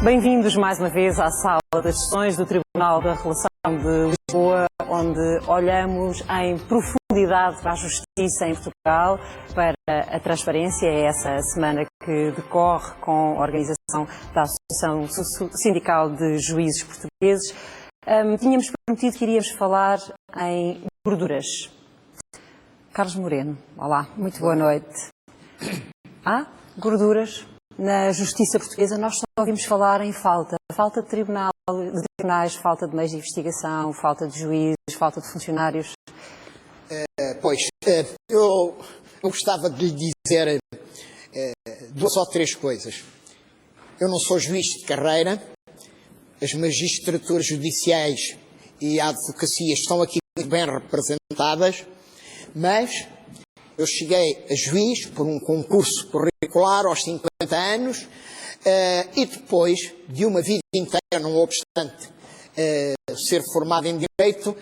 Bem-vindos mais uma vez à sala das sessões do Tribunal da Relação de Lisboa, onde olhamos em profundidade para a justiça em Portugal, para a transparência. É essa semana que decorre com a organização da Associação Sindical de Juízes Portugueses. Tínhamos prometido que iríamos falar em gorduras. Carlos Moreno, olá, muito boa noite. Há gorduras na justiça portuguesa? Nós só ouvimos falar em falta de tribunais, falta de meios de investigação, falta de juízes, falta de funcionários. Eu gostava de lhe dizer duas ou três coisas. Eu não sou juiz de carreira, as magistraturas judiciais e a advocacia estão aqui muito bem representadas, mas eu cheguei a juiz por um concurso curricular aos 50 anos e depois de uma vida inteira, não obstante ser formado em Direito,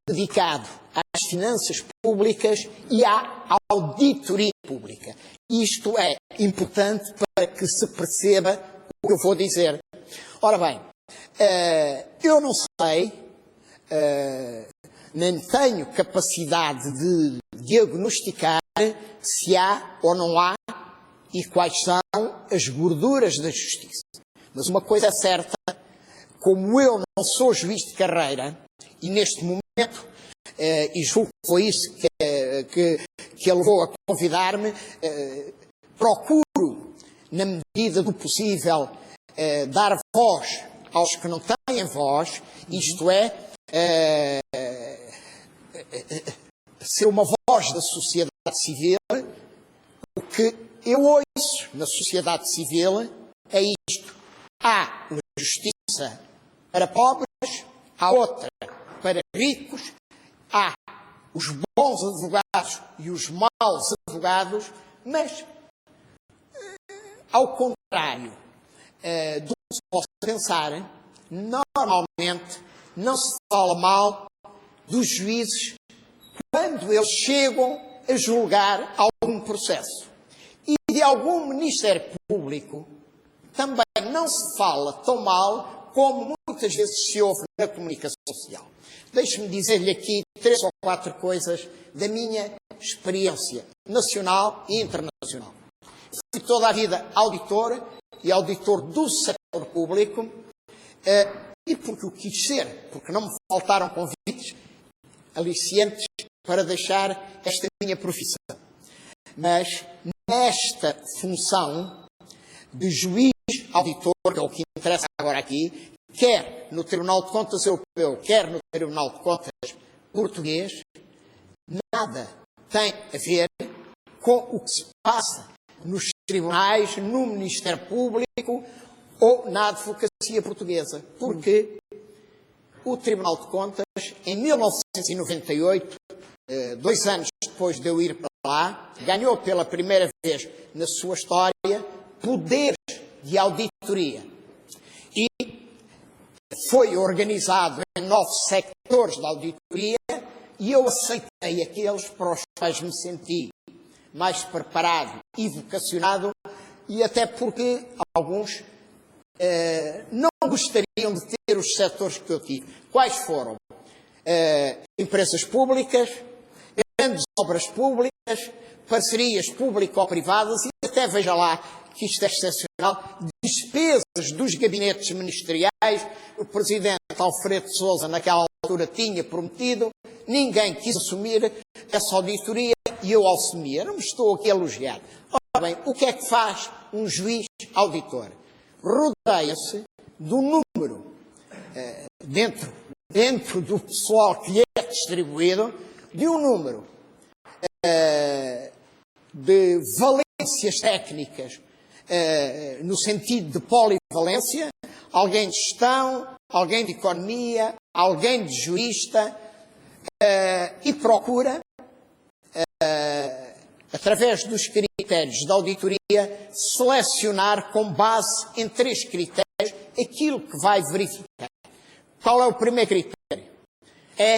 dedicado às finanças públicas e à auditoria pública. Isto é importante para que se perceba o que eu vou dizer. Ora bem, eu não sei, nem tenho capacidade de diagnosticar se há ou não há e quais são as gorduras da justiça. Mas uma coisa é certa, como eu não sou juiz de carreira, e neste momento, e julgo que foi isso que a levou a convidar-me, procuro, na medida do possível, dar voz aos que não têm voz, isto é, ser uma voz da sociedade civil. O que eu ouço na sociedade civil é isto. Há uma justiça para pobres, há outra para ricos, há os bons advogados e os maus advogados, mas, ao contrário do que se possa pensar, normalmente não se fala mal dos juízes quando eles chegam a julgar algum processo. E de algum Ministério Público também não se fala tão mal como muitas vezes se ouve na comunicação social. Deixe-me dizer-lhe aqui 3 ou 4 coisas da minha experiência nacional e internacional. Fui toda a vida auditor e auditor do setor público, e porque o quis ser, porque não me faltaram convites aliciantes para deixar esta minha profissão. Mas nesta função de juiz auditor, que é o que interessa agora aqui, quer no Tribunal de Contas Europeu, quer no Tribunal de Contas Português, nada tem a ver com o que se passa nos tribunais, no Ministério Público ou na advocacia portuguesa. Porque o Tribunal de Contas, em 1998, 2 anos depois de eu ir para lá, ganhou pela primeira vez na sua história poderes de auditoria. E foi organizado em 9 sectores de auditoria e eu aceitei aqueles para os quais me senti mais preparado e vocacionado, e até porque alguns não gostariam de ter os setores que eu tive. Quais foram? Empresas públicas, grandes obras públicas, parcerias público-privadas e até, veja lá, que isto é excepcional, despesas dos gabinetes ministeriais. O presidente Alfredo de Sousa, naquela altura, tinha prometido, ninguém quis assumir essa auditoria e eu assumi. Eu não me estou aqui a elogiar. Ora bem, o que é que faz um juiz auditor? Rodeia-se do número, dentro do pessoal que lhe é distribuído, de um número de valências técnicas, no sentido de polivalência, alguém de gestão, alguém de economia, alguém de jurista, e procura, através dos critérios da auditoria, selecionar com base em 3 critérios aquilo que vai verificar. Qual é o primeiro critério? É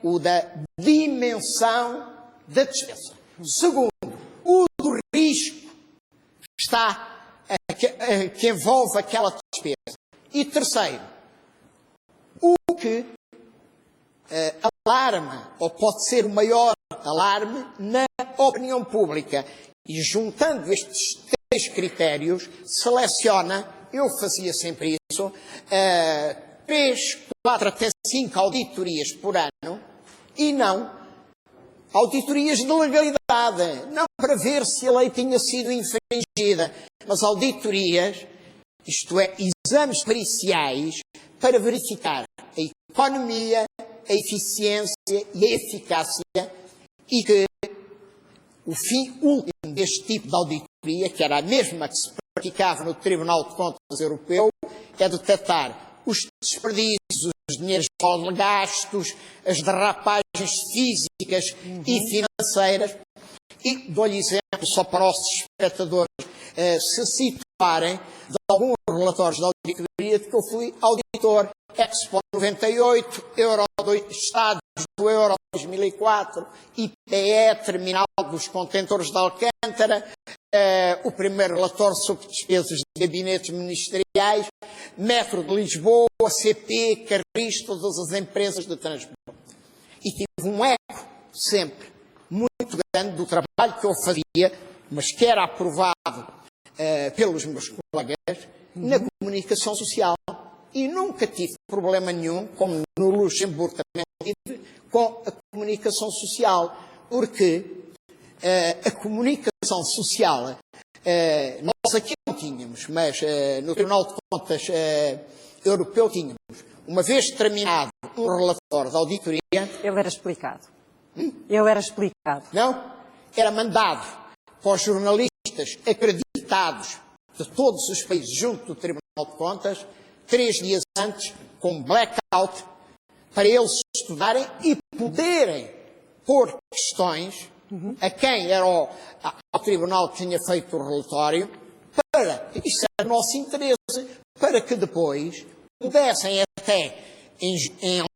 o da dimensão da despesa. Segundo, o do risco que envolve aquela despesa. E terceiro, o que alarma, ou pode ser o maior alarme, na opinião pública. E juntando estes 3 critérios, seleciona, eu fazia sempre isso, 3, 4, até 5 auditorias por ano, e não auditorias de legalidade, não para ver se a lei tinha sido infringida, mas auditorias, isto é, exames periciais, para verificar a economia, a eficiência e a eficácia, e que o fim último deste tipo de auditoria, que era a mesma que se praticava no Tribunal de Contas Europeu, é detectar os desperdícios, os dinheiros mal gastos, as derrapagens físicas e financeiras. E dou-lhe exemplo, só para os nossos espectadores se situarem, de alguns relatórios da auditoria de que eu fui auditor. Expo 98, Estados do Euro 2004, IPE, Terminal dos Contentores de Alcântara, o primeiro relatório sobre despesas de gabinetes ministeriais, Metro de Lisboa, CP, Carris, todas as empresas de transporte. E tive um eco, sempre, muito grande do trabalho que eu fazia, mas que era aprovado pelos meus colegas, na comunicação social. E nunca tive problema nenhum, como no Luxemburgo também tive, com a comunicação social, porque a comunicação social, nós aqui não tínhamos, mas no Tribunal de Contas Europeu tínhamos. Uma vez terminado um relatório de auditoria... Ele era explicado. Ele era explicado. Não? Era mandado para os jornalistas acreditados de todos os países junto do Tribunal de Contas, 3 dias antes, com blackout, para eles estudarem e poderem pôr questões a quem era ao Tribunal que tinha feito o relatório, para, isto era o nosso interesse, para que depois pudessem até, em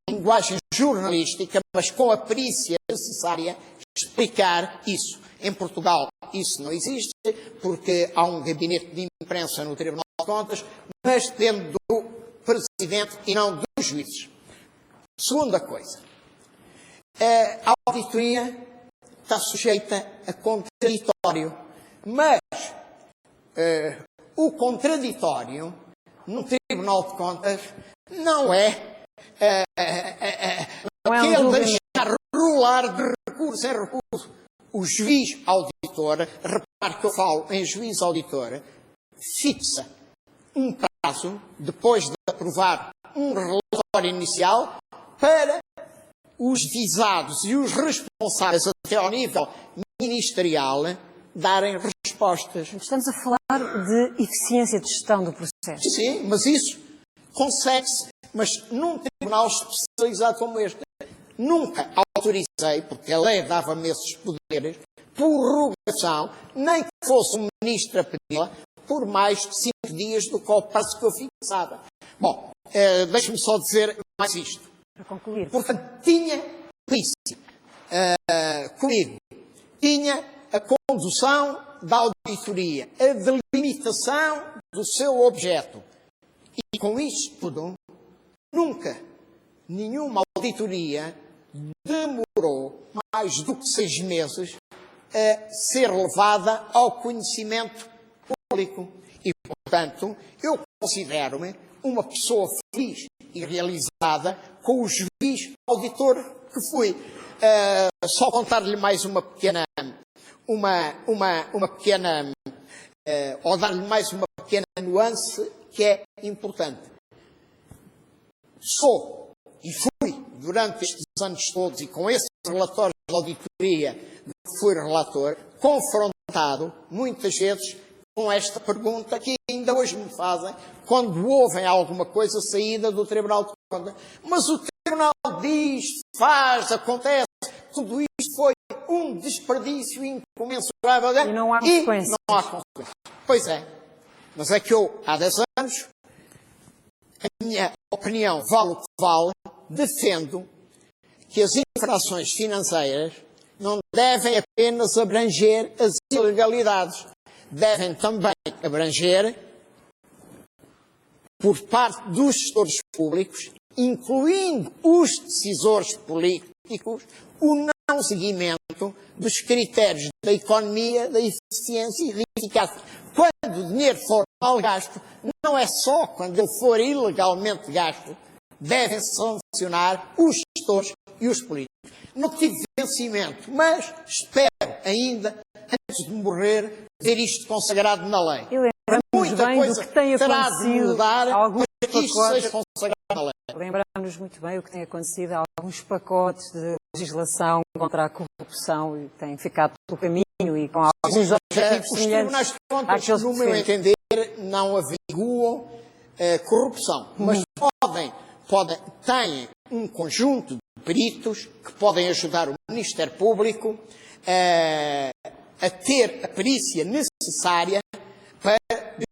linguagem jornalística, mas com a perícia necessária, explicar isso. Em Portugal isso não existe, porque há um gabinete de imprensa no Tribunal de Contas, mas dentro do Presidente e não dos juízes. Segunda coisa, a auditoria está sujeita a contraditório, mas o contraditório no Tribunal de Contas não é aquele deixar rolar de recurso em recurso. O juiz auditor, repare que eu falo em juiz auditor, fixa um prazo, depois de aprovar um relatório inicial, para os visados e os responsáveis até ao nível ministerial darem respostas. Estamos a falar de eficiência de gestão do processo. Sim, mas isso consegue-se, mas num tribunal especializado como este. Nunca autorizei, porque a lei dava-me esses poderes, prorrogação, nem que fosse um ministro a pedi-la, por mais de 5 dias do que ao prazo que eu fixava. Bom, deixe-me só dizer mais isto. Para concluir. Portanto, tinha polícia comigo, tinha a condução da auditoria, a delimitação do seu objeto. E com isto tudo, nunca nenhuma auditoria demorou mais do que 6 meses a ser levada ao conhecimento público. E, portanto, eu considero-me uma pessoa feliz e realizada com o juiz auditor que fui. Só contar-lhe mais uma pequena... ou dar-lhe mais uma pequena nuance que é importante. Sou e fui, durante estes anos todos, e com esses relatórios de auditoria de que fui relator, confrontado muitas vezes com esta pergunta que ainda hoje me fazem quando ouvem alguma coisa saída do Tribunal de Contas. Mas o Tribunal diz, faz, acontece, tudo isto foi um desperdício incomensurável. E não há consequências. Não há consequências. Pois é. Mas é que eu, há 10 anos, a minha opinião vale o que vale, defendo que as infrações financeiras não devem apenas abranger as ilegalidades, devem também abranger por parte dos gestores públicos, incluindo os decisores políticos, o não seguimento dos critérios da economia, da eficiência e da eficácia. Quando o dinheiro for mal gasto, não é só quando ele for ilegalmente gasto, devem sancionar os gestores e os políticos. Não tive vencimento, mas espero ainda, antes de morrer, ver isto consagrado na lei. E lembramos bem do que tem acontecido a alguns para que isto seja consagrado na lei. Lembramos muito bem o que tem acontecido a alguns pacotes de legislação contra a corrupção e tem ficado pelo caminho e com alguns objetivos Os semelhantes tribunais de contas, àqueles no que meu defende. entender, não averiguam corrupção, mas têm um conjunto de peritos que podem ajudar o Ministério Público a ter a perícia necessária para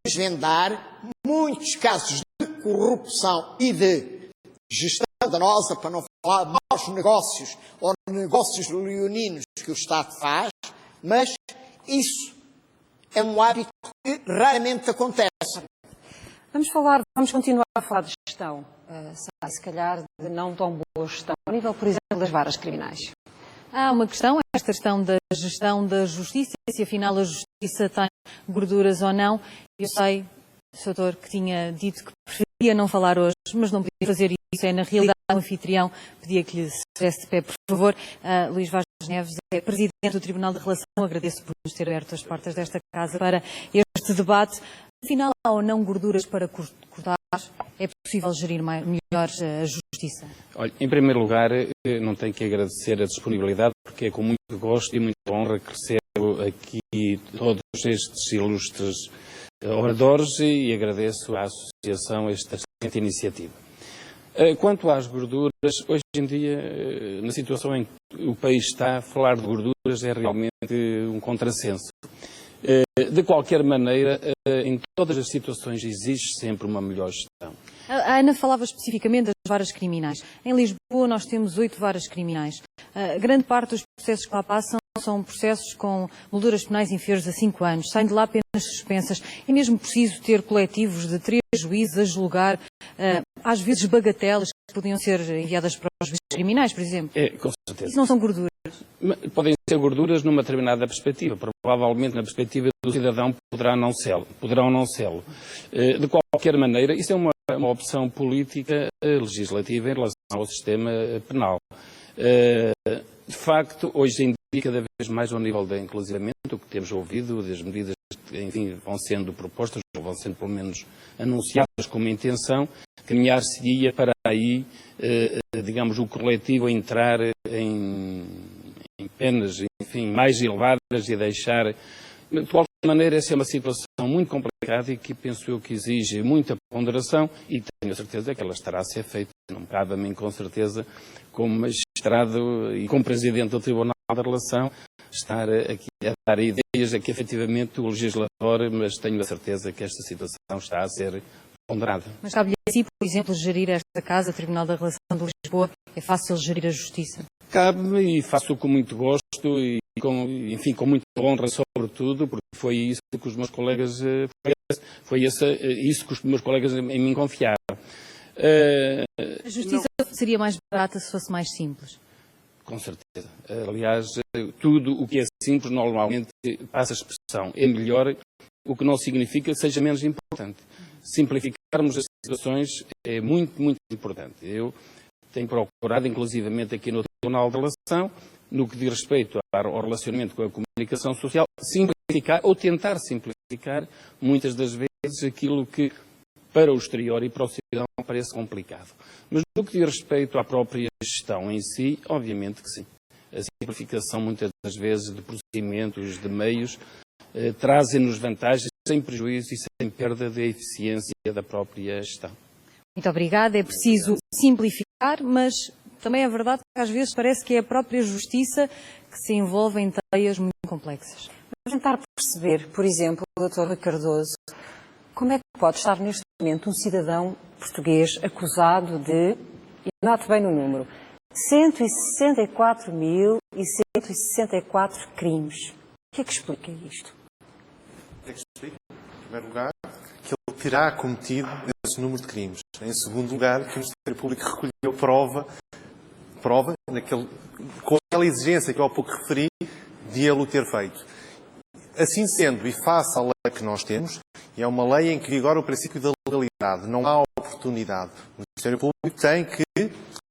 desvendar muitos casos de corrupção e de gestão danosa, para não falar de maus negócios ou negócios leoninos que o Estado faz, mas isso é um hábito que raramente acontece. Vamos continuar a falar de gestão, se calhar de não tão boa gestão, a nível, por exemplo, das varas criminais. Há uma questão, esta questão da gestão da justiça, se afinal a justiça tem gorduras ou não. Eu sei, Sr. Doutor, que tinha dito que preferia não falar hoje, mas não podia fazer isso. É, na realidade, o anfitrião pedia que lhe estivesse de pé, por favor. Luís Vaz Neves é Presidente do Tribunal de Relação. Agradeço por nos ter aberto as portas desta casa para este debate. Afinal, há ou não gorduras para cortar? É possível gerir melhor a justiça? Olha, em primeiro lugar, não tenho que agradecer a disponibilidade, porque é com muito gosto e muita honra que recebo aqui todos estes ilustres oradores e agradeço à Associação esta excelente iniciativa. Quanto às gorduras, hoje em dia, na situação em que o país está, falar de gorduras é realmente um contrassenso. De qualquer maneira, em todas as situações existe sempre uma melhor gestão. A Ana falava especificamente das varas criminais. Em Lisboa nós temos 8 varas criminais. Grande parte dos processos que lá passam são processos com molduras penais inferiores a 5 anos. Saem de lá apenas suspensas. É mesmo preciso ter coletivos de 3 juízes a julgar, às vezes bagatelas que podiam ser enviadas para os juízes criminais, por exemplo. Com certeza. Isso não são gorduras. Podem ser gorduras numa determinada perspectiva. Provavelmente na perspectiva do cidadão poderão não sê-lo. De qualquer maneira, isso é uma opção política legislativa em relação ao sistema penal. De facto, hoje em dia, cada vez mais ao nível da inclusivamente, o que temos ouvido, das medidas que, enfim, vão sendo propostas, ou vão sendo pelo menos anunciadas como intenção, caminhar-se-ia para aí, digamos, o coletivo entrar em penas, enfim, mais elevadas e deixar... De qualquer maneira, essa é uma situação muito complicada e que penso eu que exige muita ponderação e tenho a certeza que ela estará a ser feita. Não me cabe a mim, com certeza, como magistrado e como Presidente do Tribunal da Relação, estar aqui a dar ideias a que efetivamente o legislador, mas tenho a certeza que esta situação está a ser ponderada. Mas cabe-lhe a si, por exemplo, gerir esta casa, o Tribunal da Relação de Lisboa? É fácil gerir a justiça? Cabe-me e faço com muito gosto e com muita honra, sobretudo, porque foi isso que os meus colegas isso que os meus colegas em mim confiaram. A justiça seria mais barata se fosse mais simples? Com certeza. Aliás, tudo o que é simples normalmente passa a expressão. É melhor, o que não significa que seja menos importante. Simplificarmos as situações é muito, muito importante. Eu tenho procurado, inclusivamente aqui no Tribunal de Relação, no que diz respeito ao relacionamento com a comunicação social, simplificar ou tentar simplificar muitas das vezes aquilo que para o exterior e para o cidadão parece complicado. Mas no que diz respeito à própria gestão em si, obviamente que sim. A simplificação muitas das vezes de procedimentos, de meios, trazem-nos vantagens sem prejuízo e sem perda da eficiência da própria gestão. Muito obrigada. É preciso simplificar, mas também é verdade que às vezes parece que é a própria justiça que se envolve em teias muito complexas. Vamos tentar perceber, por exemplo, Dr. Rui Cardoso, como é que pode estar neste momento um cidadão português acusado de, e note bem no número, 164.164 crimes. O que é que explica isto? O que é que explica? Em primeiro lugar, que ele terá cometido esse número de crimes. Em segundo lugar, que o Ministério Público recolheu prova com aquela exigência que eu há pouco referi, de ele o ter feito. Assim sendo, e face à lei que nós temos, e é uma lei em que vigora o princípio da legalidade, não há oportunidade. O Ministério Público tem que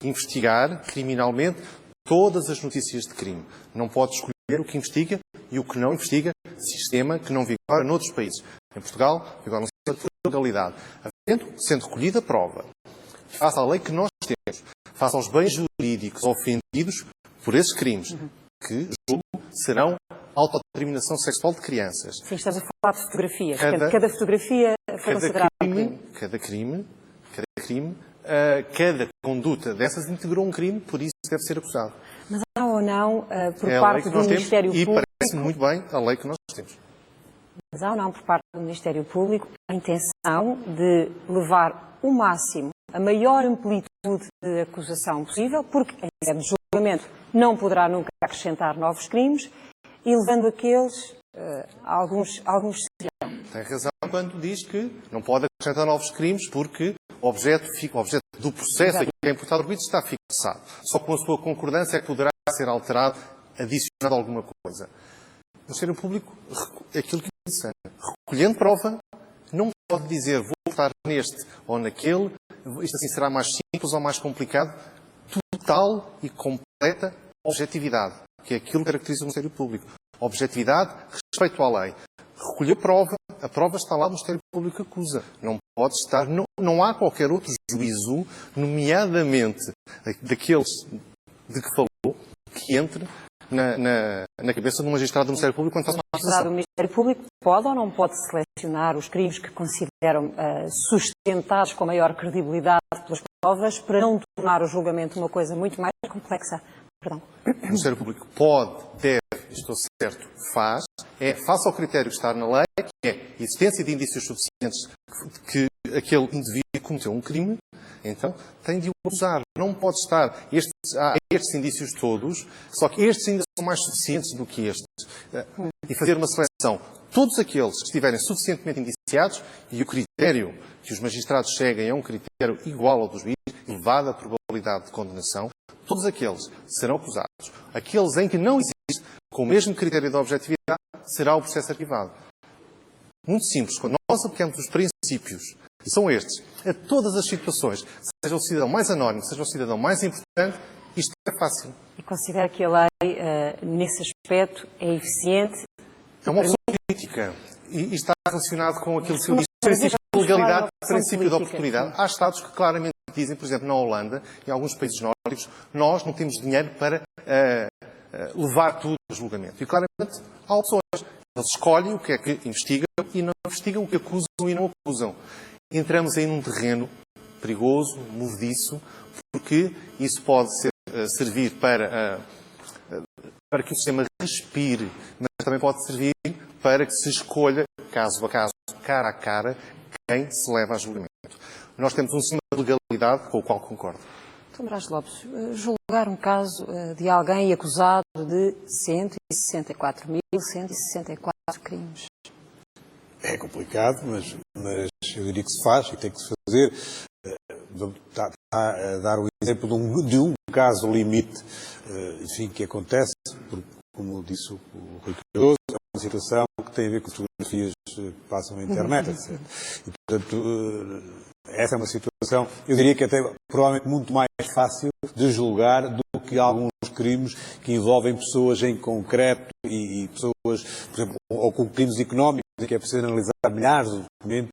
investigar criminalmente todas as notícias de crime. Não pode escolher o que investiga e o que não investiga, sistema que não vigora noutros países. Em Portugal, vigora um sistema de legalidade. Sendo recolhida a prova, face à lei que nós temos, face aos bens jurídicos ofendidos por esses crimes, que, julgo, serão autodeterminação sexual de crianças. Sim, estás a falar de fotografias. Cada fotografia foi considerada um crime. Cada conduta dessas integrou um crime, por isso deve ser acusado. Mas há ou não, por É parte do Ministério Público... E parece muito bem a lei que nós temos. Mas há ou não, por parte do Ministério Público, a intenção de levar o máximo, a maior amplitude de acusação possível, porque em sede de julgamento não poderá nunca acrescentar novos crimes, e levando aqueles, alguns serão. Tem razão quando diz que não pode acrescentar novos crimes porque o objeto do processo a que é imputado o arguido está fixado. Só com a sua concordância é que poderá ser alterado, adicionado alguma coisa. O Ministério Público, aquilo que disse, recolhendo prova, não pode dizer vou votar neste ou naquele, isto assim será mais simples ou mais complicado. Total e completa objetividade, que é aquilo que caracteriza o Ministério Público. Objetividade, respeito à lei. Recolher prova, a prova está lá, o Ministério Público acusa. Não pode estar, não há qualquer outro juízo, nomeadamente daqueles de que falou, que entre na cabeça de um magistrado do Ministério Público quando faz uma acusação. O Ministério Público pode ou não pode selecionar os crimes que consideram sustentados com maior credibilidade pelas provas para não tornar o julgamento uma coisa muito mais complexa? Perdão. O Ministério Público pode, deve, estou certo, faz, face ao critério que está na lei, que é existência de indícios suficientes que aquele indivíduo cometeu um crime, então tem de o usar. Não pode estar, há estes indícios todos, só que estes ainda são mais suficientes do que estes. E fazer uma seleção. Todos aqueles que estiverem suficientemente indiciados, e o critério que os magistrados cheguem é um critério igual ao do juiz, elevada a probabilidade de condenação, todos aqueles serão acusados. Aqueles em que não existe, com o mesmo critério de objetividade, será o processo arquivado. Muito simples. Quando nós aplicamos os princípios, que são estes, a todas as situações, seja o cidadão mais anónimo, seja o cidadão mais importante, isto é fácil. E considera que a lei, nesse aspecto, é eficiente? É uma opção política. E está relacionado com aquilo que eu disse, princípio de legalidade, princípio de oportunidade. Há Estados que claramente dizem, por exemplo, na Holanda e em alguns países nórdicos, nós não temos dinheiro para levar tudo a julgamento. E claramente há opções. Eles escolhem o que é que investigam e não investigam o que acusam e não acusam. Entramos aí num terreno perigoso, movediço, porque isso pode servir para que o sistema respire, mas também pode servir para que se escolha, caso a caso, cara a cara, quem se leva a julgamento. Nós temos um sistema de legalidade com o qual concordo. Dr. Brás Lopes, julgar um caso de alguém acusado de 164.164 crimes. É complicado, mas eu diria que se faz e tem que se fazer. Está a dar o exemplo de um caso limite, enfim, que acontece, porque, como disse o Rui Cardoso, é uma situação que tem a ver com fotografias que passam na internet, etc. E, portanto, essa é uma situação, eu diria que até provavelmente muito mais fácil de julgar do que alguns crimes que envolvem pessoas em concreto e pessoas, por exemplo, ou com crimes económicos, em que é preciso analisar milhares de documentos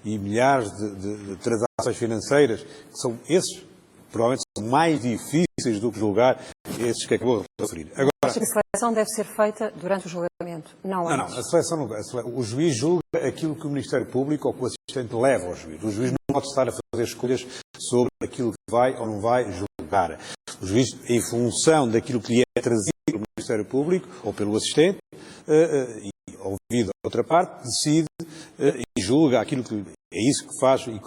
e milhares de transações financeiras, que são esses, provavelmente são mais difíceis do que julgar esses que acabou de referir. Agora, acho que a seleção deve ser feita durante o julgamento, não antes. Não, a seleção não. O juiz julga aquilo que o Ministério Público ou que o assistente leva ao juiz. O juiz não pode estar a fazer escolhas sobre aquilo que vai ou não vai julgar. O juiz, em função daquilo que lhe é trazido pelo Ministério Público ou pelo assistente, e ouvido a outra parte, decide e julga aquilo que é isso que faz e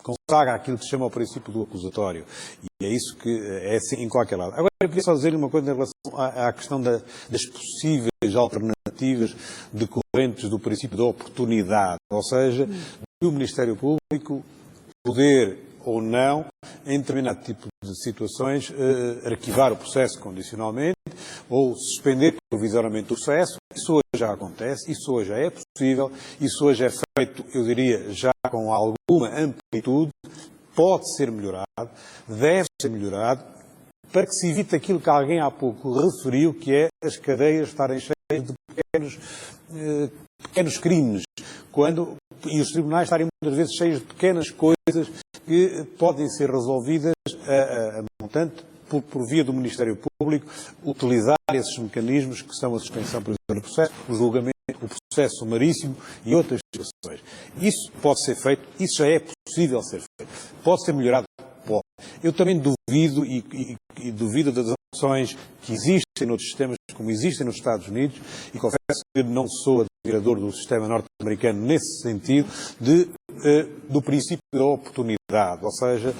consagra aquilo que se chama o princípio do acusatório. E é isso que é assim em qualquer lado. Agora, eu queria só dizer uma coisa em relação à questão das possíveis alternativas de decorrentes do princípio da oportunidade, ou seja, do Ministério Público poder ou não, em determinado tipo de situações, arquivar o processo condicionalmente ou suspender provisoriamente o processo. Isso hoje já acontece, isso hoje já é possível, isso hoje é feito, eu diria, já com alguma amplitude, pode ser melhorado, deve ser melhorado, para que se evite aquilo que alguém há pouco referiu, que é as cadeias estarem cheias de pequenos crimes, e os tribunais estarem muitas vezes cheios de pequenas coisas que podem ser resolvidas a montante por via do Ministério Público, utilizar esses mecanismos que são a suspensão provisória do processo, o julgamento, o processo sumaríssimo e outras situações. Isso pode ser feito, isso já é possível ser feito. Pode ser melhorado? Pode. Eu também duvido e duvido das opções que existem noutros sistemas, como existem nos Estados Unidos, e confesso que não sou admirador do sistema norte-americano nesse sentido, do princípio da oportunidade, ou seja,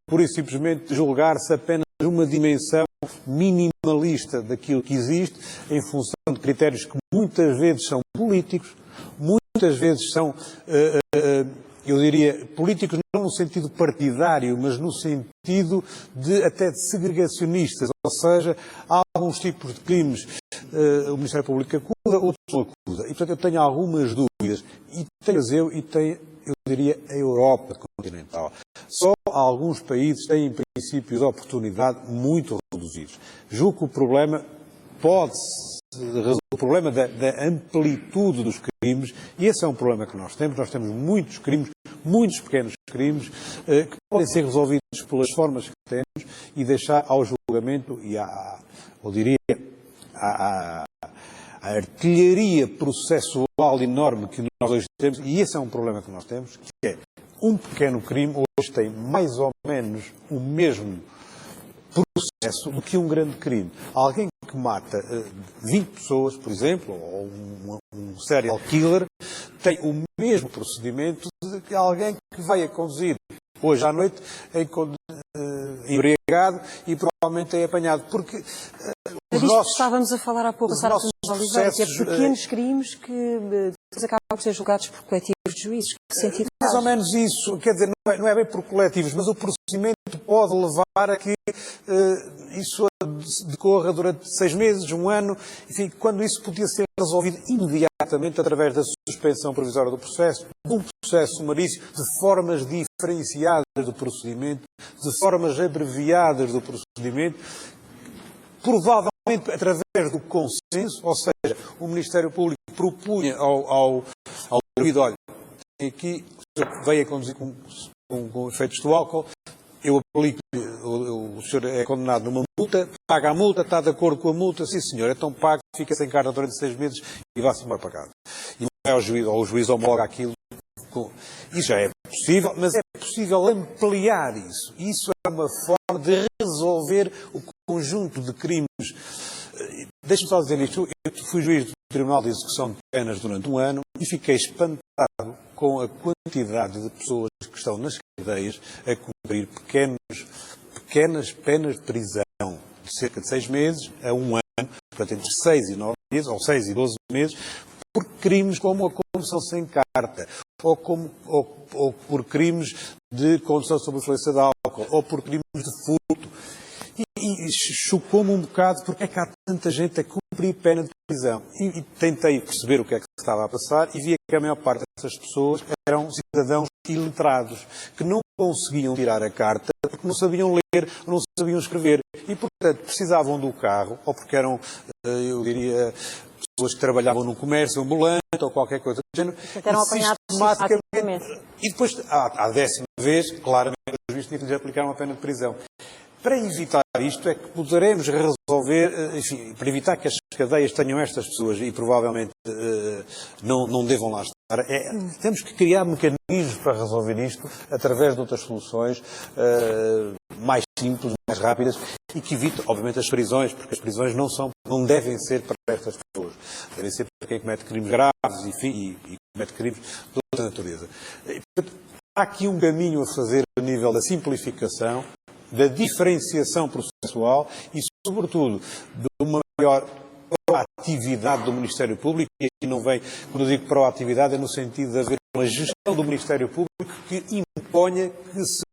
pura e simplesmente julgar-se apenas uma dimensão minimalista daquilo que existe, em função de critérios que muitas vezes são políticos, muitas vezes são, eu diria, políticos não no sentido partidário, mas no sentido até de segregacionistas, ou seja, há alguns tipos de crimes o Ministério Público acusa, outros não acusa. E, portanto, eu tenho algumas dúvidas. E tenho, eu diria, a Europa continental. Só alguns países têm princípios de oportunidade muito reduzidos. Julgo que o problema o problema da amplitude dos crimes, e esse é um problema que nós temos muitos crimes, muitos pequenos crimes, que podem ser resolvidos pelas formas que temos e deixar ao julgamento e à artilharia processual enorme que nós hoje temos, e esse é um problema que nós temos, que é um pequeno crime hoje tem mais ou menos o mesmo processo do que um grande crime. Alguém que mata 20 pessoas, por exemplo, ou um serial killer, tem o mesmo procedimento de alguém que vai a conduzir hoje à noite embriagado e provavelmente é apanhado. Porque estávamos a falar há pouco, Sara Oliveira, que é pequenos crimes que depois acabam por ser julgados por coletivos de juízes. Que sentido mais ou menos isso. Quer dizer, não é bem por coletivos, mas o procedimento pode levar a que isso decorra durante 6 meses, 1 ano, enfim, quando isso podia ser resolvido imediatamente através da suspensão provisória do processo, de um processo sumarício, de formas diferenciadas do procedimento, de formas abreviadas do procedimento, provavelmente através do consenso, ou seja, o Ministério Público propunha ao indivíduo, olha, aqui veio a conduzir com efeitos do álcool, eu aplico, o senhor é condenado numa multa, paga a multa, está de acordo com a multa, sim senhor, então paga, fica sem carta durante 6 meses e vá-se embora para casa. E vai ao juiz, ou o juiz homologa aquilo. Isso já é possível, mas é possível ampliar isso. Isso é uma forma de resolver o conjunto de crimes. Deixe-me só dizer isto. Eu fui juiz do Tribunal de Execução de Penas durante 1 ano e fiquei espantado com a quantidade de pessoas que estão nas cadeias a cumprir pequenas penas de prisão de cerca de 6 meses a 1 ano, portanto entre 6 e 9 meses, ou 6 e 12 meses, por crimes como a condução sem carta, ou por crimes de condução sob influência de álcool, ou por crimes de furto. E chocou-me um bocado porque é que há tanta gente a cumprir pena de prisão. E tentei perceber o que é que se estava a passar e via que a maior parte dessas pessoas eram cidadãos iletrados, que não conseguiam tirar a carta porque não sabiam ler, não sabiam escrever. E, portanto, precisavam do carro, ou porque eram, eu diria, pessoas que trabalhavam no comércio ambulante ou qualquer coisa do género. Eram apanhados sistematicamente. E depois, à 10ª vez, claramente, os juízes tinham de aplicar uma pena de prisão. Para evitar isto é que poderemos resolver, enfim, para evitar que as cadeias tenham estas pessoas e provavelmente não devam lá estar, temos que criar mecanismos para resolver isto através de outras soluções mais simples, mais rápidas e que evitem, obviamente, as prisões, porque as prisões não devem ser para estas pessoas. Devem ser para quem comete crimes graves e comete crimes de outra natureza. E, portanto, há aqui um caminho a fazer a nível da simplificação, da diferenciação processual e, sobretudo, de uma maior proatividade do Ministério Público, e aqui não vem, quando eu digo proatividade, é no sentido de haver uma gestão do Ministério Público que imponha que se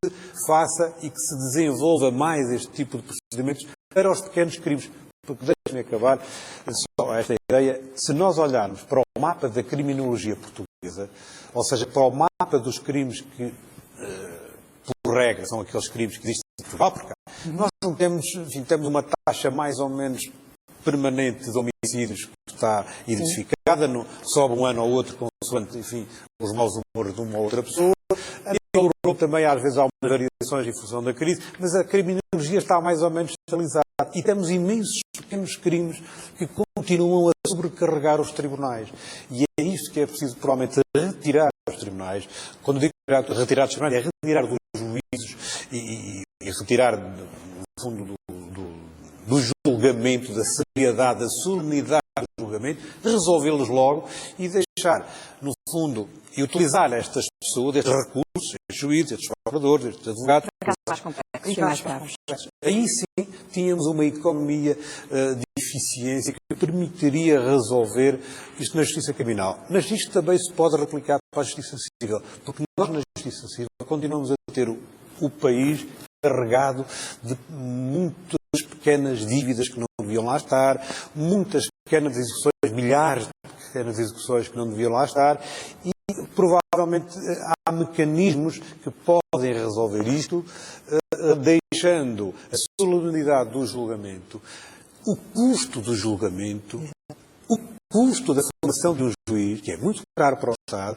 faça e que se desenvolva mais este tipo de procedimentos para os pequenos crimes. Porque deixe-me acabar só esta ideia. Se nós olharmos para o mapa da criminologia portuguesa, ou seja, para o mapa dos crimes que, por regra, são aqueles crimes que existem em Portugal, porque nós não temos, enfim, temos uma taxa mais ou menos permanente de homicídios que está identificada, sobe um ano ou outro, consoante, enfim, os maus humores de uma ou outra pessoa. A nível europeu também, às vezes, há umas variações em função da crise, mas a criminologia está mais ou menos estabilizada. E temos imensos pequenos crimes que continuam a sobrecarregar os tribunais. E é isto que é preciso, provavelmente, retirar dos tribunais. Quando digo retirar dos tribunais, é retirar dos juízos e retirar, no fundo, do julgamento, da seriedade, da solenidade do julgamento, resolvê-los logo e deixar, no fundo, e utilizar estas pessoas, estes recursos, estes juízes, estes procuradores, estes advogados, Mais complexos e mais caros. aí sim tínhamos uma economia de eficiência que permitiria resolver isto na justiça criminal. Mas isto também se pode replicar para a justiça civil, porque nós na justiça civil continuamos a ter o país carregado de muitas pequenas dívidas que não deviam lá estar, muitas pequenas execuções, milhares de pequenas execuções que não deviam lá estar, e provavelmente há mecanismos que podem resolver isto, deixando a solenidade do julgamento, o custo do julgamento, o custo da formação de um juiz, que é muito caro para o Estado,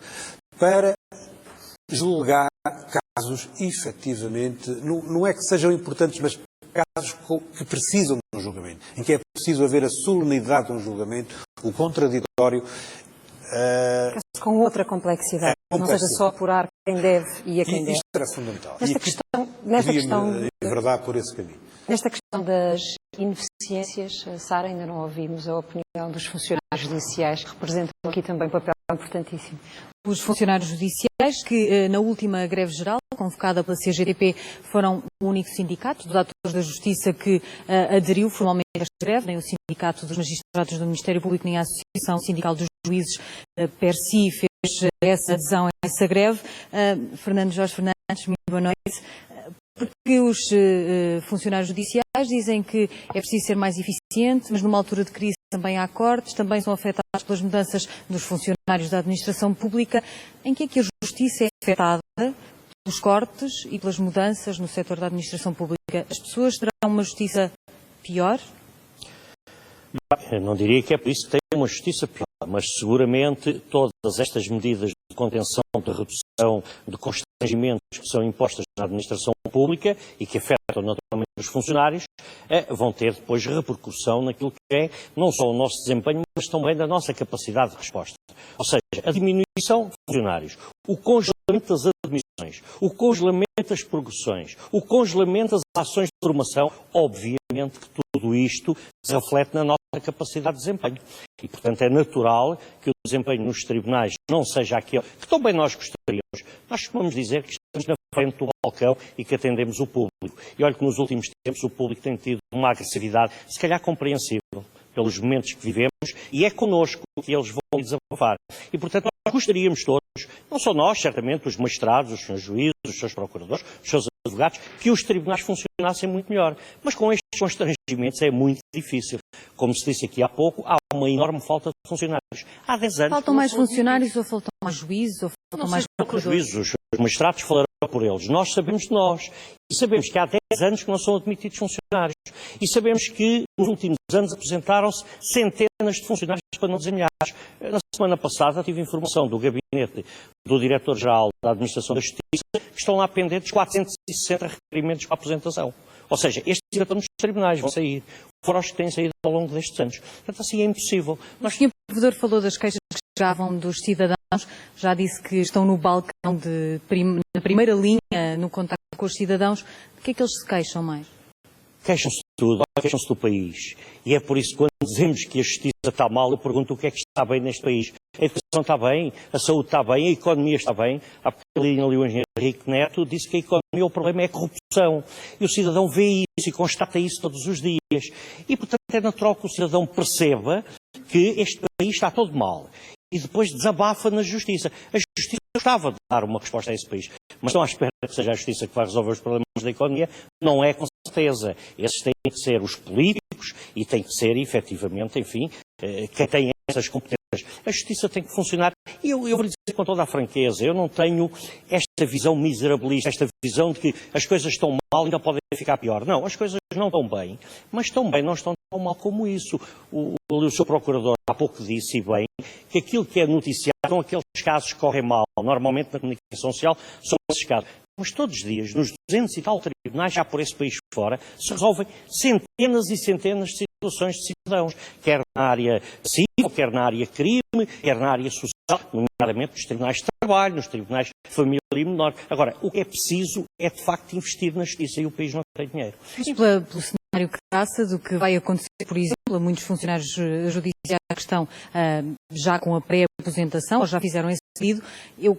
para julgar casos efetivamente, não é que sejam importantes, mas casos que precisam de um julgamento, em que é preciso haver a solenidade de um julgamento, o contraditório. Com outra complexidade, não seja só apurar quem deve e a quem deve. Isto era fundamental. Nesta questão, enverdar por esse caminho. nesta questão das ineficiências, Sara, ainda não ouvimos a opinião dos funcionários judiciais, que representam aqui também um papel importantíssimo. Os funcionários judiciais que, na última greve geral, convocada pela CGTP, foram o único sindicato dos atores da Justiça que aderiu formalmente a esta greve, nem o Sindicato dos Magistrados do Ministério Público, nem a Associação Sindical dos Juízes, PERSI, fez essa adesão a essa greve. Fernando Jorge Fernandes, muito boa noite. Porque os funcionários judiciais dizem que é preciso ser mais eficiente, mas numa altura de crise também há cortes, também são afetados pelas mudanças dos funcionários da administração pública. Em que é que a justiça é afetada pelos cortes e pelas mudanças no setor da administração pública? As pessoas terão uma justiça pior? Eu não diria que é por isso que tem uma justiça pior, mas seguramente todas estas medidas de contenção, de redução, de constrangimentos que são impostas na administração pública e que afetam naturalmente os funcionários, vão ter depois repercussão naquilo que é não só o nosso desempenho, mas também da nossa capacidade de resposta. Ou seja, a diminuição de funcionários, o congelamento das admissões, o congelamento das progressões, o congelamento das ações de formação, obviamente que tudo isto se reflete na nossa capacidade de desempenho. E, portanto, é natural que o desempenho nos tribunais não seja aquele que também nós gostaríamos. Nós costumamos dizer que estamos na frente do balcão e que atendemos o público. E olha que nos últimos tempos o público tem tido uma agressividade, se calhar compreensível, pelos momentos que vivemos, e é connosco que eles vão desabafar. E, portanto, nós gostaríamos todos, não só nós, certamente, os magistrados, os seus juízes, os seus procuradores, os seus advogados, que os tribunais funcionassem muito melhor. Mas com estes constrangimentos é muito difícil. Como se disse aqui há pouco, há uma enorme falta de funcionários. Há 10 anos... Faltam mais funcionários ou faltam mais juízes ou faltam mais procuradores? Os magistrados falarão por eles. Nós sabemos de nós. E sabemos que há 10 anos que não são admitidos funcionários. E sabemos que nos últimos anos apresentaram-se centenas de funcionários, para não dizer milhares. Na semana passada tive informação do gabinete do Diretor-Geral da Administração da Justiça que estão lá pendentes 460 requerimentos para apresentação. Ou seja, estes ainda estão nos tribunais, vão sair. Fora os que têm saído ao longo destes anos. Portanto, assim é impossível. O Sr. Provedor falou das queixas que chegavam dos cidadãos, já disse que estão no balcão na primeira linha no contacto com os cidadãos. De que é que eles se queixam mais? Queixam-se de tudo, queixam-se do país. E é por isso que quando dizemos que a justiça está mal, eu pergunto o que é que está bem neste país. A educação está bem, a saúde está bem, a economia está bem. Há pouco ali o engenheiro Henrique Neto disse que a economia, o problema é a corrupção. E o cidadão vê isso e constata isso todos os dias. E, portanto, é natural que o cidadão perceba que este país está todo mal. E depois desabafa na Justiça. A Justiça gostava de dar uma resposta a esse país, mas estão à espera que seja a Justiça que vai resolver os problemas da economia. Não é com certeza. Esses têm que ser os políticos e tem que ser, efetivamente, enfim, quem tem essas competências. A Justiça tem que funcionar. E eu vou lhe dizer com toda a franqueza, eu não tenho esta visão miserabilista, esta visão de que as coisas estão mal e ainda podem ficar pior. Não, as coisas não estão bem, mas estão bem, não estão tão mal como isso. O seu procurador há pouco disse, e bem, que aquilo que é noticiado são aqueles casos que correm mal. Normalmente na comunicação social são esses casos. Mas todos os dias, nos 200 e tal tribunais, já por esse país fora, se resolvem centenas e centenas de situações de cidadãos, quer na área civil, quer na área crime, quer na área social, nomeadamente nos tribunais de trabalho, nos tribunais de família e menor. Agora, o que é preciso é, de facto, investir na justiça e o país não tem dinheiro. Pelo cenário que traça do que vai acontecer, por exemplo, a muitos funcionários judiciais que estão já com a pré-aposentação, ou já fizeram esse pedido, eu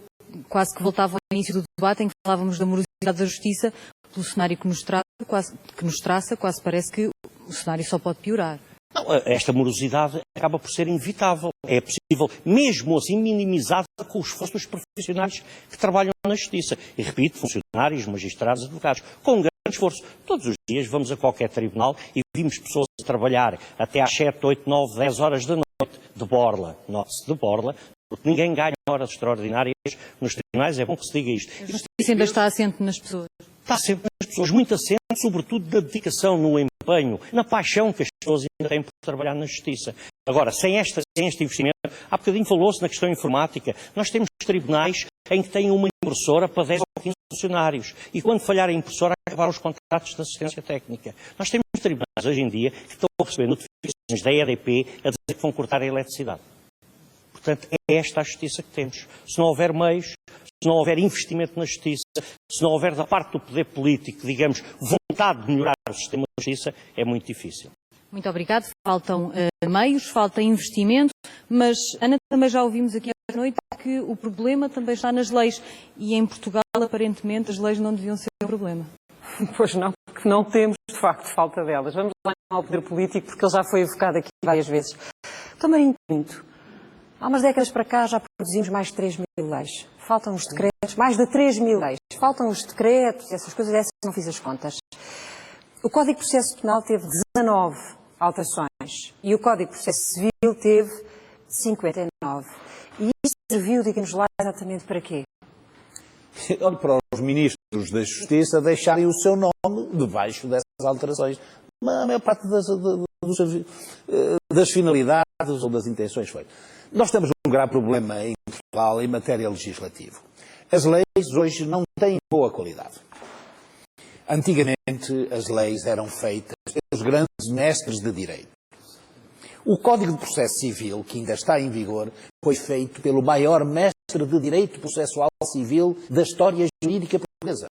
quase que voltava ao início do debate em que falávamos da morosidade da justiça, pelo cenário que nos traça, quase parece que o cenário só pode piorar. Não, esta morosidade acaba por ser inevitável. É possível, mesmo assim, minimizada com o esforço dos profissionais que trabalham na justiça. E repito, funcionários, magistrados, advogados, com um grande esforço. Todos os dias vamos a qualquer tribunal e vimos pessoas a trabalhar até às 7, 8, 9, 10 horas da noite de borla. Note-se, de borla, porque ninguém ganha horas extraordinárias nos tribunais, é bom que se diga isto. A justiça ainda está assente nas pessoas. Está sempre nas pessoas, muito assente, sobretudo da dedicação, no empenho, na paixão que as pessoas ainda têm por trabalhar na justiça. Agora, sem este investimento, há bocadinho falou-se na questão informática, nós temos tribunais em que têm uma impressora para 10 ou 15 funcionários e quando falhar a impressora, acabaram os contratos de assistência técnica. Nós temos tribunais hoje em dia que estão a receber notificações da EDP a dizer que vão cortar a eletricidade. Portanto, é esta a justiça que temos. Se não houver meios, se não houver investimento na justiça, se não houver da parte do poder político, digamos, vontade de melhorar o sistema de justiça, é muito difícil. Muito obrigado. Faltam meios, falta investimento, mas, Ana, também já ouvimos aqui à noite que o problema também está nas leis e em Portugal, aparentemente, as leis não deviam ser o problema. Pois não, porque não temos, de facto, falta delas. Vamos lá ao poder político, porque ele já foi evocado aqui várias vezes. Marinho Pinto, há umas décadas para cá já produzimos mais de 3.000 leis. Faltam os decretos, mais de 3.000 leis. Faltam os decretos, essas coisas, essas não fiz as contas. O Código de Processo Penal teve 19 alterações e o Código de Processo Civil teve 59. E isso serviu, diga-nos lá, exatamente para quê? Olhe para os ministros da Justiça deixarem o seu nome debaixo dessas alterações. A maior parte das finalidades ou das intenções foi. Nós temos um grave problema em Portugal em matéria legislativa. As leis hoje não têm boa qualidade. Antigamente as leis eram feitas pelos grandes mestres de direito. O Código de Processo Civil, que ainda está em vigor, foi feito pelo maior mestre de direito processual civil da história jurídica portuguesa,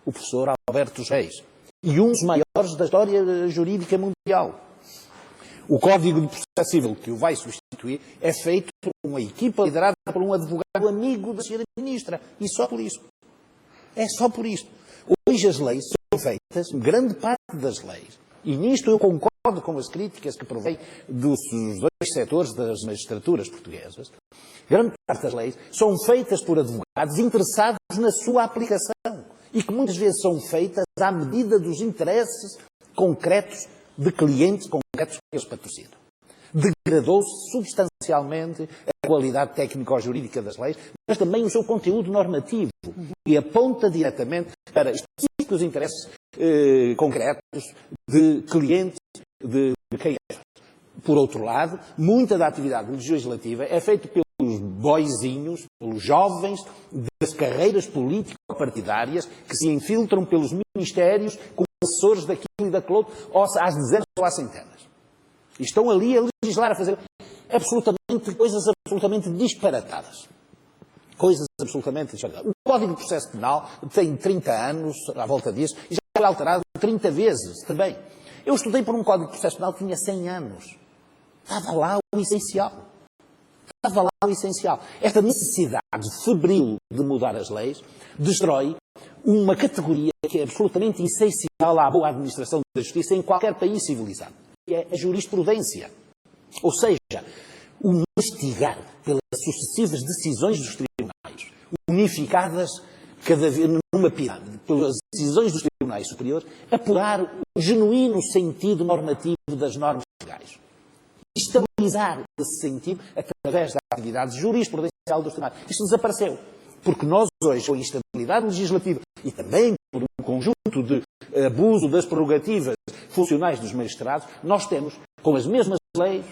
o professor Alberto Reis, e um dos maiores da história jurídica mundial. O Código de Processo Civil, que o vai substituir, é feito por uma equipa liderada por um advogado amigo da senhora ministra, e só por isso. É só por isto. Hoje as leis são feitas, grande parte das leis, e nisto eu concordo com as críticas que provém dos dois setores das magistraturas portuguesas, grande parte das leis são feitas por advogados interessados na sua aplicação e que muitas vezes são feitas à medida dos interesses concretos de clientes concretos que eles patrocinam. Degradou-se substancialmente a qualidade técnico-jurídica das leis, mas também o seu conteúdo normativo, e aponta diretamente para específicos interesses concretos de clientes de quem é. Por outro lado, muita da atividade legislativa é feita pelos boizinhos, pelos jovens das carreiras político-partidárias que se infiltram pelos ministérios como assessores daquilo e daquele outro, às dezenas ou às centenas. E estão ali a legislar, a fazer coisas absolutamente disparatadas. Coisas absolutamente disparatadas. O Código de Processo Penal tem 30 anos à volta disso e já foi alterado 30 vezes também. Eu estudei por um Código de Processo Penal que tinha 100 anos. Estava lá o essencial. Estava lá o essencial. Esta necessidade febril de mudar as leis destrói uma categoria que é absolutamente essencial à boa administração da justiça em qualquer país civilizado, que é a jurisprudência. Ou seja, o mastigar pelas sucessivas decisões dos tribunais, unificadas cada vez numa pirâmide, pelas decisões dos tribunais superiores, apurar o genuíno sentido normativo das normas legais. Estabilizar esse sentido através da atividade jurisprudencial dos tribunais. Isto desapareceu. Porque nós hoje, com a instabilidade legislativa e também por um conjunto de abuso das prerrogativas funcionais dos magistrados, nós temos, com as mesmas leis,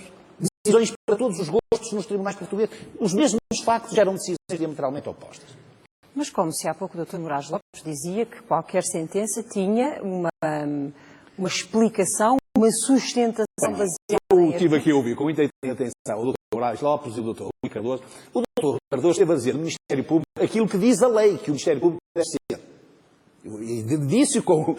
decisões para todos os gostos nos tribunais portugueses. Os mesmos factos geram decisões diametralmente opostas. Mas como se há pouco o Dr. Moraes Lopes dizia que qualquer sentença tinha uma explicação, uma sustentação baseada... Eu estive aqui a ouvir com muita atenção o Dr. Moraes Lopes e o Dr. Rui Cardoso. O Dr. Rui Cardoso esteve a dizer no Ministério Público aquilo que diz a lei, que o Ministério Público deve ser. E disse com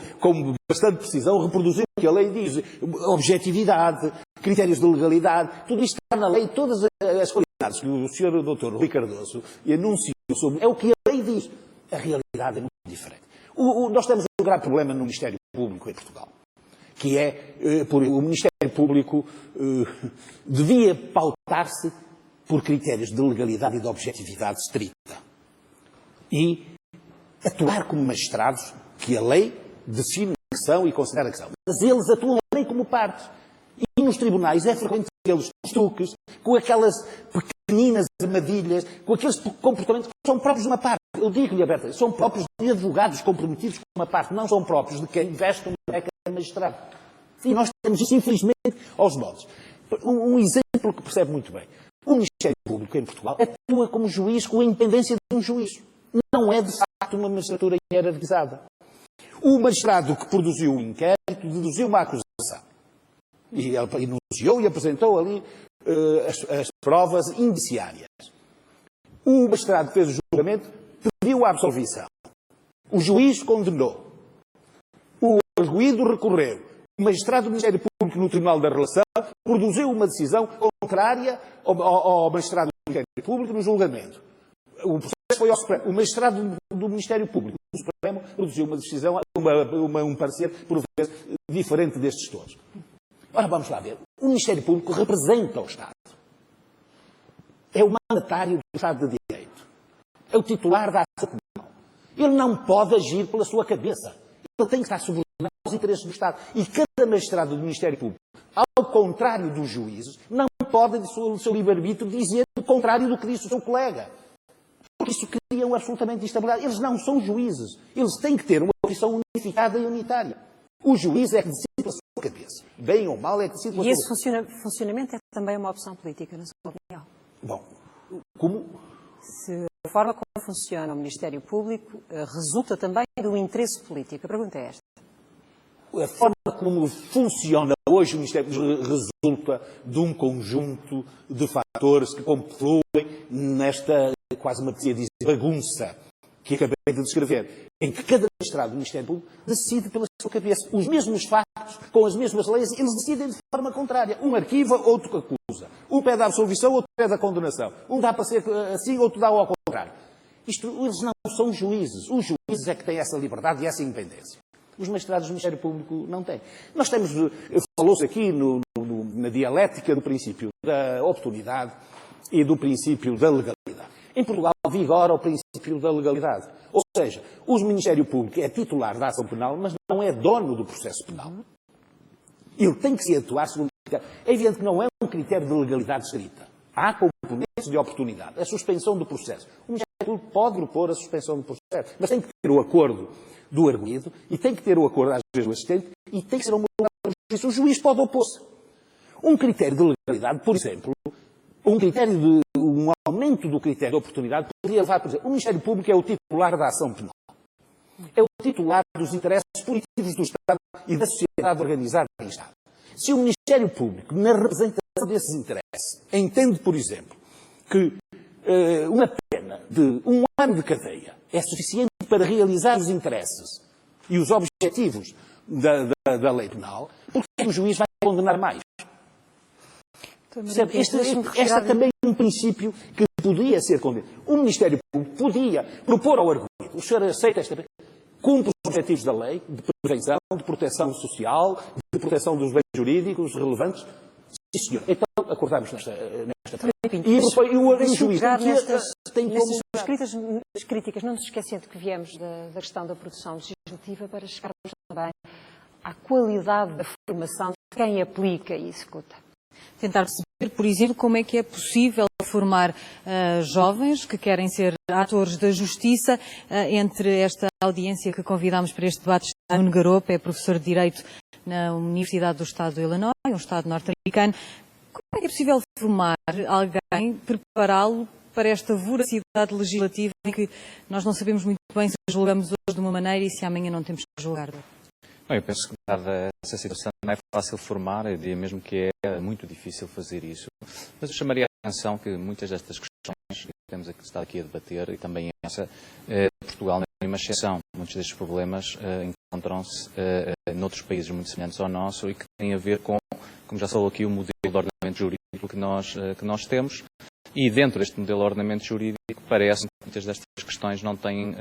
bastante precisão, reproduziu o que a lei diz. Objetividade, critérios de legalidade, tudo isto está na lei, todas as qualidades que o Sr. Dr. Rui Cardoso anunciou sobre é o que a lei diz. A realidade é muito diferente. Nós temos um grave problema no Ministério Público em Portugal, que é, o Ministério Público devia pautar-se por critérios de legalidade e de objetividade estrita. E atuar como magistrados que a lei define que são e considera que são. Mas eles atuam também como partes. E nos tribunais é frequente aqueles truques, com aquelas pequeninas armadilhas, com aqueles comportamentos que são próprios de uma parte. Eu digo-lhe abertamente, são próprios de advogados comprometidos com uma parte, não são próprios de quem veste um beca de magistrado. E nós temos isso, infelizmente, aos modos. Um exemplo que percebe muito bem. O Ministério Público em Portugal atua como juiz com a independência de um juiz. Não é, de facto, uma magistratura hierarquizada. O magistrado que produziu o inquérito deduziu uma acusação. E ele enunciou e apresentou ali as provas indiciárias. O magistrado que fez o julgamento pediu a absolvição. O juiz condenou. O arguido recorreu. O magistrado do Ministério Público no Tribunal da Relação produziu uma decisão contrária ao magistrado do Ministério Público no julgamento. O processo foi ao Supremo. O magistrado do Ministério Público no Supremo produziu uma decisão, um parecer, por vezes, diferente destes todos. Ora, vamos lá ver. O Ministério Público representa o Estado. É o mandatário do Estado de Direito. É o titular da ação penal. Ele não pode agir pela sua cabeça. Ele tem que estar subordinado aos interesses do Estado. E cada magistrado do Ministério Público, ao contrário dos juízes, não pode, do seu livre-arbítrio, dizer o contrário do que disse o seu colega. Porque isso cria absolutamente instabilidade. Eles não são juízes. Eles têm que ter uma posição unificada e unitária. O juiz é que decide pela sua cabeça. Bem ou mal é que decide pela sua cabeça. E esse funcionamento é também uma opção política, na sua opinião? Bom, como... Se a forma como funciona o Ministério Público resulta também do interesse político. A pergunta é esta. A forma como funciona hoje o Ministério resulta de um conjunto de fatores que confluem nesta, quase me apetecia dizer, bagunça que acabei de descrever, em que cada magistrado do Ministério Público decide pela sua cabeça. Os mesmos factos, com as mesmas leis, eles decidem de forma contrária. Um arquiva, outro acusa. Um pede a absolvição, outro pede a condenação. Um dá para ser assim, outro dá ao contrário. Eles não são juízes. Os juízes é que têm essa liberdade e essa independência. Os magistrados do Ministério Público não têm. Nós temos, falou-se aqui na dialética do princípio da oportunidade e do princípio da legalidade. Em Portugal vigora o princípio da legalidade. Ou seja, o Ministério Público é titular da ação penal, mas não é dono do processo penal. Ele tem que se atuar segundo o critério. É evidente que não é um critério de legalidade escrita. Há componentes de oportunidade. A suspensão do processo. O Ministério Público pode propor a suspensão do processo, mas tem que ter o acordo do arguido e tem que ter o acordo às vezes do assistente e tem que ser homologado pelo juiz. O juiz pode opor-se. Um critério de legalidade, por exemplo, um aumento do critério de oportunidade poderia levar, por exemplo, o Ministério Público é o titular da ação penal. É o titular dos interesses políticos do Estado e da sociedade organizada em Estado. Se o Ministério Público, na representação desses interesses, entende, por exemplo, que uma pena de 1 ano de cadeia é suficiente para realizar os interesses e os objetivos da lei penal, porque o juiz vai condenar mais? Este também é um princípio que podia ser condenado. O Ministério Público podia propor ao arguido, o senhor aceita esta... cumpre os objetivos da lei, de prevenção, de proteção social, de proteção dos bens jurídicos relevantes. Sim, senhor. Então, acordamos nesta E o juiz tem como... Nestas críticas, não nos esquecendo que viemos da questão da produção legislativa para chegarmos também à qualidade da formação de quem aplica e executa. Tentar perceber, por exemplo, como é que é possível formar jovens que querem ser atores da justiça. Entre esta audiência que convidámos para este debate está Nuno Garopa, é professor de Direito na Universidade do Estado do Illinois, um Estado norte-americano. Como é que é possível formar alguém, prepará-lo para esta voracidade legislativa em que nós não sabemos muito bem se julgamos hoje de uma maneira e se amanhã não temos que julgar? Bem, eu penso que, dada essa situação, não é fácil formar, eu diria mesmo que é muito difícil fazer isso. Mas eu chamaria a atenção que muitas destas questões que temos aqui, está aqui a debater, e também essa, Portugal não é uma exceção. Muitos destes problemas encontram-se noutros países muito semelhantes ao nosso e que têm a ver com, como já falou aqui, o modelo de ordenamento jurídico que nós temos. E dentro deste modelo de ordenamento jurídico, parece que muitas destas questões não têm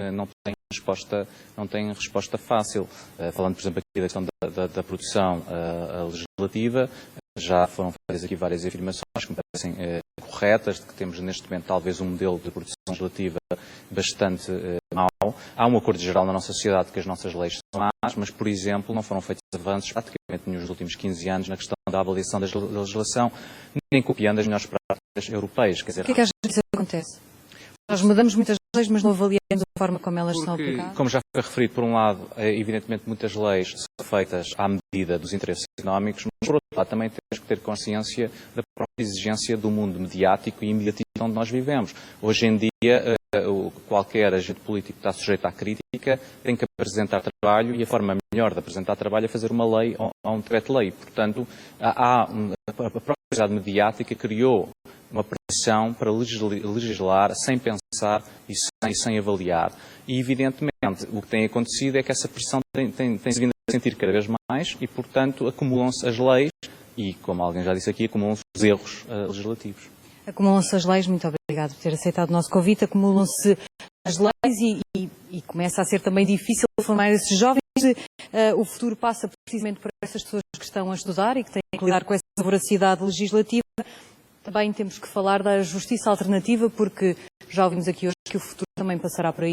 resposta fácil. Falando, por exemplo, aqui da questão da produção legislativa, já foram feitas aqui várias afirmações que me parecem corretas, de que temos neste momento talvez um modelo de produção legislativa bastante mau. Há um acordo geral na nossa sociedade que as nossas leis são más, mas, por exemplo, não foram feitos avanços praticamente nos últimos 15 anos na questão da avaliação da legislação, nem copiando as melhores práticas europeias. Quer dizer, o que é que às vezes acontece? Nós mudamos muitas leis, mas não avaliamos a forma como elas são aplicadas. Como já foi referido, por um lado, evidentemente muitas leis são feitas à medida dos interesses económicos, mas por outro lado também temos que ter consciência da própria exigência do mundo mediático e imediatista onde nós vivemos. Hoje em dia, qualquer agente político está sujeito à crítica, tem que apresentar trabalho e a forma melhor de apresentar trabalho é fazer uma lei ou um decreto-lei. Portanto, a própria sociedade mediática criou uma pressão para legislar sem pensar e sem avaliar. E, evidentemente, o que tem acontecido é que essa pressão tem-se vindo a sentir cada vez mais e, portanto, acumulam-se as leis e, como alguém já disse aqui, acumulam-se os erros legislativos. Acumulam-se as leis, muito obrigado por ter aceitado o nosso convite, acumulam-se as leis e começa a ser também difícil formar esses jovens. O futuro passa precisamente por essas pessoas que estão a estudar e que têm que lidar com essa voracidade legislativa. Também temos que falar da justiça alternativa, porque já ouvimos aqui hoje que o futuro também passará por aí.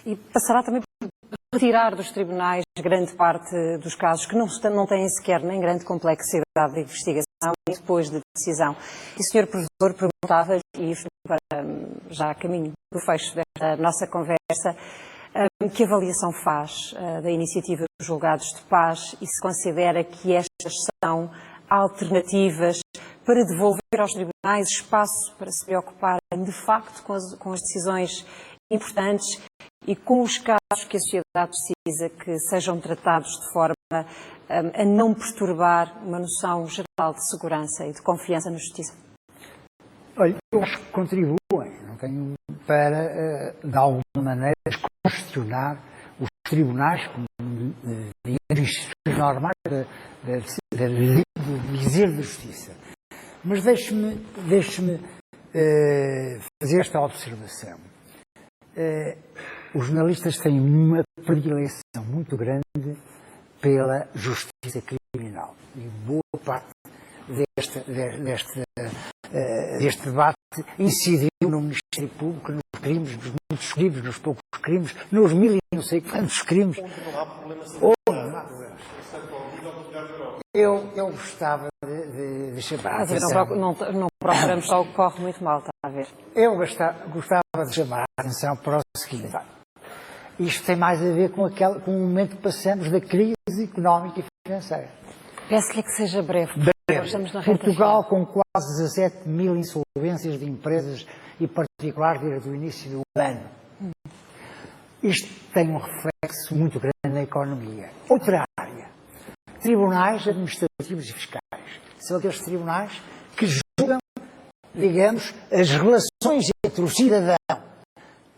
E passará também por retirar dos tribunais grande parte dos casos que não têm sequer nem grande complexidade de investigação e depois de decisão. E o Sr. Professor perguntava, e para já a caminho do fecho desta nossa conversa, que avaliação faz da iniciativa dos julgados de paz e se considera que estas são alternativas para devolver aos tribunais espaço para se preocuparem de facto com as decisões importantes e com os casos que a sociedade precisa que sejam tratados de forma a não perturbar uma noção geral de segurança e de confiança na justiça? Olha, eu acho que contribuem, não tenho para, de alguma maneira, questionar os tribunais como instituições normais do dizer da justiça. Mas deixe-me fazer esta observação. Os jornalistas têm uma predileção muito grande pela justiça criminal. E boa parte deste debate incidiu no Ministério Público, nos crimes, nos muitos crimes, nos poucos crimes, nos mil e não sei quantos crimes. Eu gostava de chamar a atenção. Não procuramos só o que corre muito mal, está a ver? Eu gostava de chamar a atenção para o seguinte. Isto tem mais a ver com o momento que passamos da crise económica e financeira. Peço-lhe que seja breve. Estamos na Portugal, com quase 17 mil insolvências de empresas e particulares desde o início do ano. Isto tem um reflexo muito grande na economia. Outra área. Tribunais administrativos e fiscais. São aqueles tribunais que julgam, digamos, as relações entre o cidadão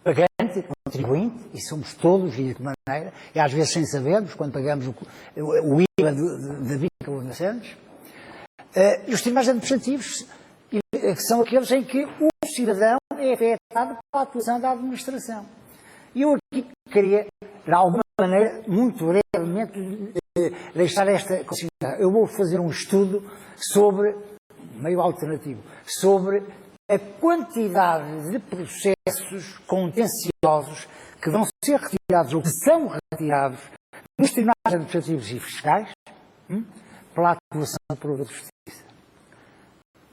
pagante e contribuinte, e somos todos, e de que maneira, e às vezes sem sabermos, quando pagamos o IVA da vínculo de Santos, e os tribunais administrativos, que são aqueles em que o cidadão é afetado pela atuação da administração. E eu aqui queria, de alguma maneira, muito brevemente, deixar esta consideração. Eu vou fazer um estudo sobre, meio alternativo, sobre a quantidade de processos contenciosos que vão ser retirados ou que são retirados nos tribunais administrativos e fiscais pela atuação do Provedor de Justiça.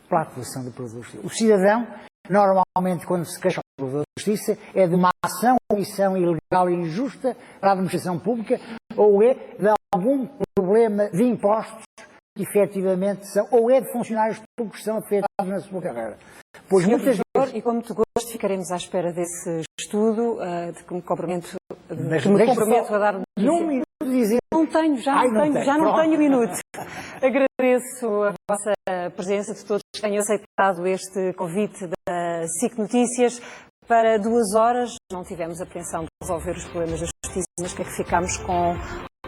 Pela atuação do Provedor de Justiça. O cidadão, normalmente, quando se queixa ao Provedor de Justiça, é de uma ação ou omissão ilegal e injusta da administração pública ou é de algum problema de impostos que efetivamente são, ou é de funcionários públicos que são afetados na sua carreira. Pois Senhor muitas Professor, e com muito gosto ficaremos à espera desse estudo, de que me comprometo, a dar num minuto dizer... Não tenho, já não tenho minuto. Agradeço a vossa presença, de todos que tenham aceitado este convite da SIC Notícias. Para 2 horas, não tivemos a pretensão de resolver os problemas da justiça, mas que ficámos com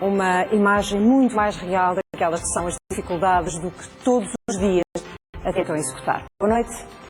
uma imagem muito mais real daquelas que são as dificuldades do que todos os dias a tentam executar. Boa noite.